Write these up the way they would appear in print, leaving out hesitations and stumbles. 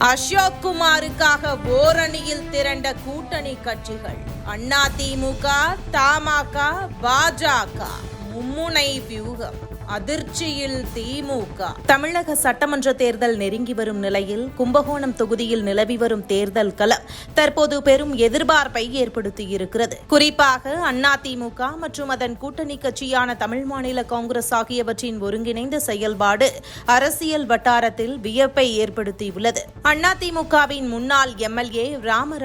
அசோக் குமாருக்காக ஓரணியில் திரண்ட கூட்டணி கட்சிகள் அதிமுக, தமாக, பாஜக மும்முனை வியூகம். அதிர்ச்சியில் திமுக. தமிழக சட்டமன்ற தேர்தல் நெருங்கி வரும் நிலையில் கும்பகோணம் தொகுதியில் நிலவி வரும் தேர்தல் களம் தற்போது பெரும் எதிர்பார்ப்பை ஏற்படுத்தியிருக்கிறது. குறிப்பாக அதிமுக மற்றும் அதன் கூட்டணி கட்சியான தமிழ் மாநில காங்கிரஸ் ஆகியவற்றின் ஒருங்கிணைந்த செயல்பாடு அரசியல் வட்டாரத்தில் வியப்பை ஏற்படுத்தியுள்ளது. அதிமுகவின் முன்னாள் எம்எல்ஏ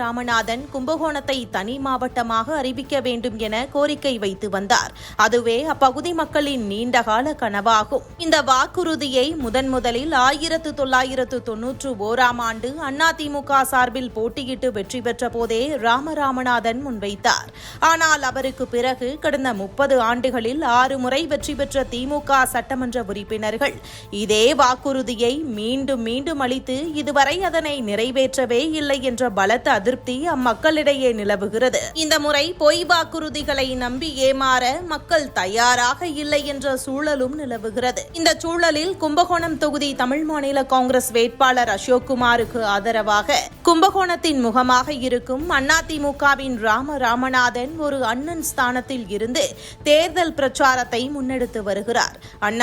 ராமநாதன் கும்பகோணத்தை தனி மாவட்டமாக அறிவிக்க வேண்டும் என கோரிக்கை வைத்து வந்தார். அதுவே அப்பகுதி மக்களின் நீண்டகால கனவாகும். இந்த வாக்குறுதியை முதலில் 1991 ஆண்டு அதிமுக சார்பில் போட்டியிட்டு வெற்றி பெற்ற போதே ராமநாதன் முன்வைத்தார். ஆனால் அவருக்கு பிறகு கடந்த 30 ஆண்டுகளில் 6 முறை வெற்றி பெற்ற திமுக சட்டமன்ற உறுப்பினர்கள் இதே வாக்குறுதியை மீண்டும் அளித்து இதுவரை அதனை நிறைவேற்றவே இல்லை என்ற பலத்த அதிருப்தி அம்மக்களிடையே நிலவுகிறது. இந்த முறை பொய் வாக்குறுதிகளை நம்பி ஏமாற மக்கள் தயாராக இல்லை என்ற சூழலும் நிலவுகிறது. இந்த சூழலில் கும்பகோணம் தொகுதி தமிழ் மாநில காங்கிரஸ் வேட்பாளர் அசோக் குமாருக்கு ஆதரவாக கும்பகோணத்தின் முகமாக இருக்கும் அதிமுகவின் ராமநாதன் ஒரு அண்ணன் ஸ்தானத்தில் இருந்து தேர்தல் பிரச்சாரத்தை முன்னெடுத்து வருகிறார்.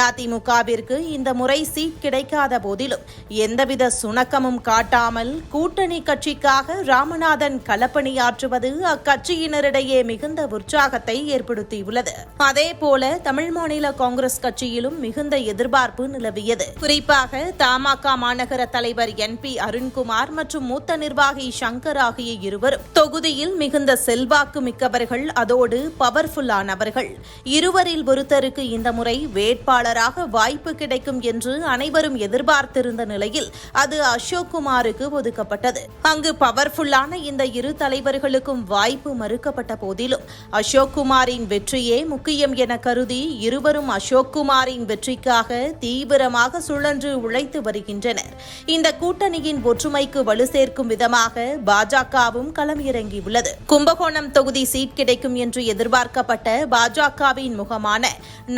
அதிமுகவிற்கு இந்த முறை சீட் கிடைக்காத போதிலும் எந்தவித சுணக்கமும் காட்டாமல் கூட்டணி கட்சிக்காக ராமநாதன் களப்பணியாற்றுவது அக்கட்சியினரிடையே மிகுந்த உற்சாகத்தை ஏற்படுத்தியுள்ளது. அதேபோல தமிழ் மாநில காங்கிரஸ் கட்சியிலும் மிகுந்த எதிர்பார்ப்பு நிலவியது. குறிப்பாக தமாக மாநகர தலைவர் NP அருண்குமார் மற்றும் மூத்த நிர்வாகி சங்கர் ஆகிய இருவரும் தொகுதியில் மிகுந்த செல்வாக்கு மிக்கவர்கள், அதோடு பவர்ஃபுல்லானவர்கள். இருவரில் ஒருத்தருக்கு இந்த முறை வேட்பாளராக வாய்ப்பு கிடைக்கும் என்று அனைவரும் எதிர்பார்த்திருந்த நிலையில் அது அசோக் குமாருக்கு ஒதுக்கப்பட்டது. அங்கு பவர்ஃபுல்லான இந்த இரு தலைவர்களுக்கும் வாய்ப்பு மறுக்கப்பட்ட போதிலும் அசோக் குமாரின் வெற்றியே முக்கியம் என கருதி இருவரும் அசோக் குமாரின் வெற்றிக்காக தீவிரமாக சுழன்று உழைத்து வருகின்றனர். இந்த கூட்டணியின் ஒற்றுமைக்கு வலு சேர்க்கும் விதமாக பாஜகவும் களம் இறங்கியுள்ளது. கும்பகோணம் தொகுதி சீட் கிடைக்கும் என்று எதிர்பார்க்கப்பட்ட பாஜகவின் முகமான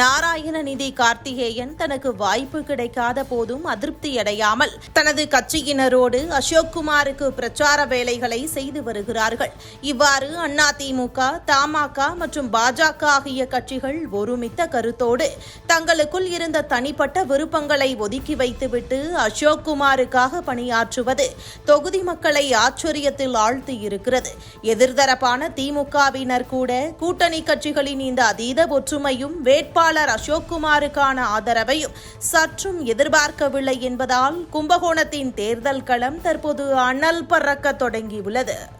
நாராயணநிதி கார்த்திகேயன் தனக்கு வாய்ப்பு கிடைக்காத போதும் அதிருப்தியடையாமல் தனது கட்சியினரோடு அசோக் குமாருக்கு பிரச்சார வேலைகளை செய்து வருகிறார்கள். இவ்வாறு அதிமுக, தமாக மற்றும் பாஜக ஆகிய கட்சிகள் ஒருமித்த கருத்தோடு தங்களுக்குள் இருந்த தனிப்பட்ட விருப்பங்களை ஒதுக்கி வைத்துவிட்டு அசோக் குமாருக்காக பணியாற்றுவது தொகுதி மக்களை ஆச்சரியத்தில் ஆழ்த்தியிருக்கிறது. எதிர்தரப்பான திமுகவினர் கூட கூட்டணி கட்சிகளின் இந்த அதீத ஒற்றுமையும் வேட்பாளர் அசோக் குமாருக்கான ஆதரவையும் சற்றும் எதிர்பார்க்கவில்லை என்பதால் கும்பகோணத்தின் தேர்தல் களம் தற்போது அனல் பறக்க தொடங்கியுள்ளது.